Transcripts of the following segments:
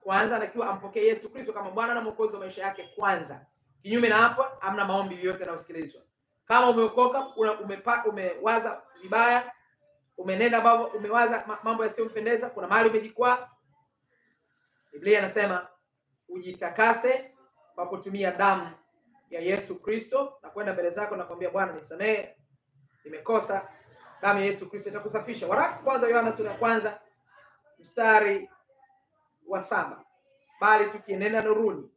kwanza anatakiwa ampokee Yesu Kristo kama Bwana na Mwokozi wa maisha yake kwanza. Kinyume na hapo hamna maombi yoyote yanayosikilizwa. Kama umeokoka, umewaza vibaya, umenenda baba, umewaza mambo yasiyompendeza, kuna mahali umejikwaa, Biblia inasema ujitakase kwa kutumia damu ya Yesu Kristo na kwenda mbele zako na kumwambia Bwana nisamehe, nimekosa. Damu ya Yesu Kristo itakusafisha. Waraka kwanza Yohana sura ya kwanza mstari wa 7. Bali tukienenda nuruni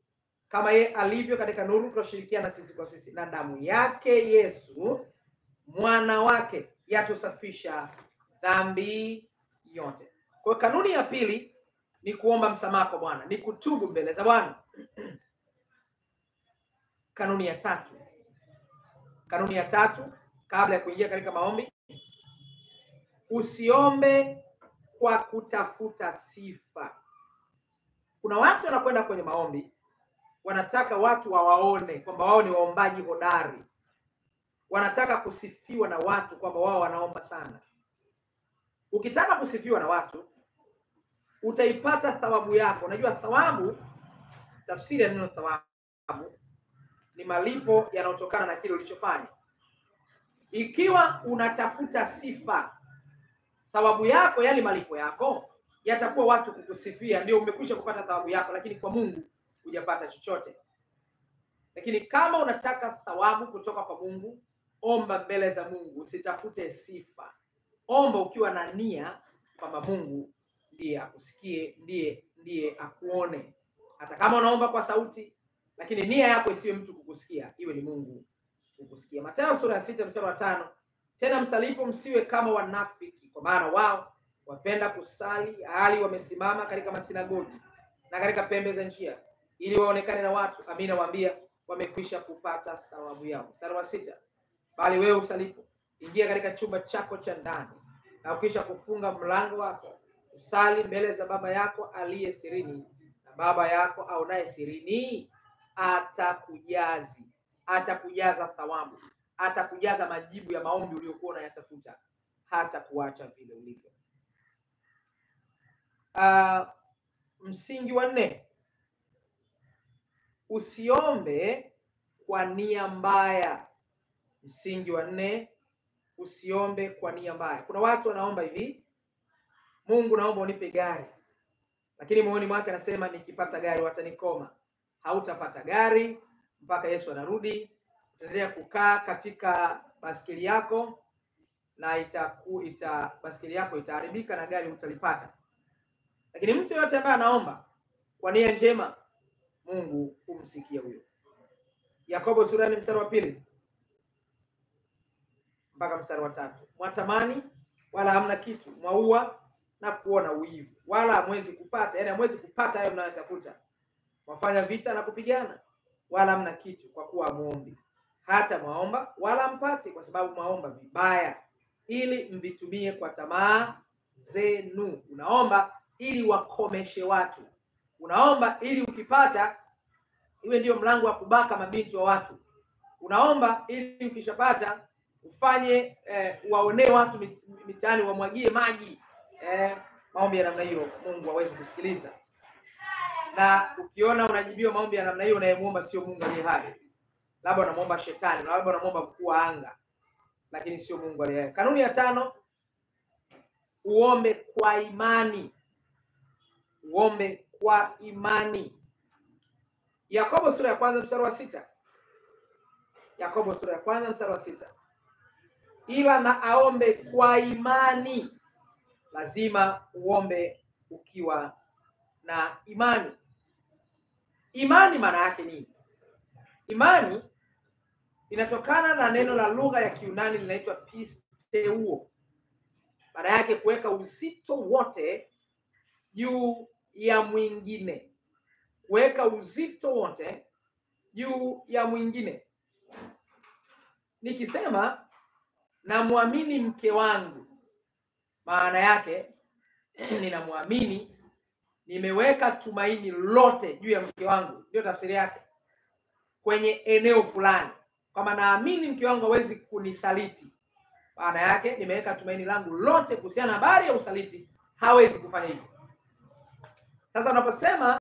kama yeye alivyo katika nuru, tunashirikiana sisi kwa sisi, na damu yake Yesu mwana wake yatusafisha dhambi yote. Kwa kanuni ya pili ni kuomba msamaha kwa Bwana, ni kutubu mbele za Bwana. Kanuni ya tatu kabla ya kuingia katika maombi, usiombe kwa kutafuta sifa. Kuna watu wanakwenda kwenye maombi wanataka watu wawaone kwamba wao ni waombaji hodari. Wanataka kusifiwa na watu kwamba wao wanaomba sana. Ukitaka kusifiwa na watu, utaipata thawabu yako. Unajua thawabu, tafsiri ya neno thawabu ni malipo yanayotokana na kile ulichofanya. Ikiwa unatafuta sifa, thawabu yako, yale malipo yako yatakuwa watu kukusifia, ndio umekwisha kupata thawabu yako, lakini kwa Mungu hujapata chochote. Lakini kama unataka thawabu kutoka kwa Mungu, omba mbele za Mungu, usitafute sifa. Omba ukiwa na nia kwamba Mungu ndiye akusikie, ndiye akuone. Hata kama unaomba kwa sauti, lakini nia yako isiwe mtu kukusikia, iwe ni Mungu kukusikia. Mathayo sura ya 6 mstari wa 5. Tena msalipo msiwe kama wanafiki, kwa maana wao wapenda kusali hali wamesimama katika masinagogi na katika pembe za njia, ili waonekane na watu. Amina waambia, wamekwisha kupata thawabu yao. Mstari wa 6. Bali wewe usalipo, ingia katika chumba chako cha ndani, na ukisha kufunga mlango wako, usali mbele za Baba yako aliye sirini, na Baba yako aonaye sirini atakujaza thawabu, atakujaza majibu ya maombi uliyokuwa unayatafuta, hata kuacha vile ulivyo. Msingi wa 4, usiombe kwa nia mbaya. Msingi wa 4, usiombe kwa nia mbaya. Kuna watu wanaomba hivi: Mungu naomba unipe gari, lakini moyoni mwake anasema nikipata gari watanikoma. Hautapata gari mpaka Yesu anarudi. Utaendelea kukaa katika baskeli yako na baskeli yako itaharibika na gari utalipata. Lakini mtu yote ambaye anaomba kwa nia njema, Mungu humsikia huyo. Yakobo sura ya 4 mstari wa 2 mpaka mstari wa 3. Mwatamani wala hamna kitu, mwaua na kuona wivu, wala hamwezi kupata. Yaani hamwezi kupata hayo mnayotafuta. Mwafanya vita na kupigana, wala hamna kitu, kwa kuwa hamuombi. Hata mwaomba wala mpate, kwa sababu mwaomba vibaya, ili mvitumie kwa tamaa zenu. Unaomba ili wakomeshe watu. Unaomba ili ukipata iwe ndio mlango wa kubaka mabinti wa watu. Unaomba ili ukishapata ufanye waonee watu mitaani, wamwagie maji. Maombi ya namna hiyo Mungu hawezi kusikiliza. Na ukiona unajibiwa maombi ya namna hiyo, unayemuomba sio Mungu aliye hai. Labda unamuomba shetani, na labda unamuomba mkuu wa anga, lakini sio Mungu aliye hai. Kanuni ya 5, uombe kwa imani. Uombe kwa imani. Yakobo sura ya 1 mstari wa 6. Yakobo sura ya 1 mstari wa 6. Ila na aombe kwa imani. Lazima uombe ukiwa na imani. Imani maana yake nini? Imani inatokana na neno la lugha ya Kiyunani linaitwa pisteuo. Maana yake kuweka uzito wote juu ya mwingine. Kuweka uzito wote juu ya mwingine. Nikisema namwamini mke wangu, maana yake ninamwamini, nimeweka tumaini lote juu ya mke wangu. Ndio tafsiri yake kwenye eneo fulani, kama naamini mke wangu hawezi kunisaliti. Maana yake nimeweka tumaini langu lote kuhusiana na habari ya usaliti, hawezi kufanya hivyo. Sasa unaposema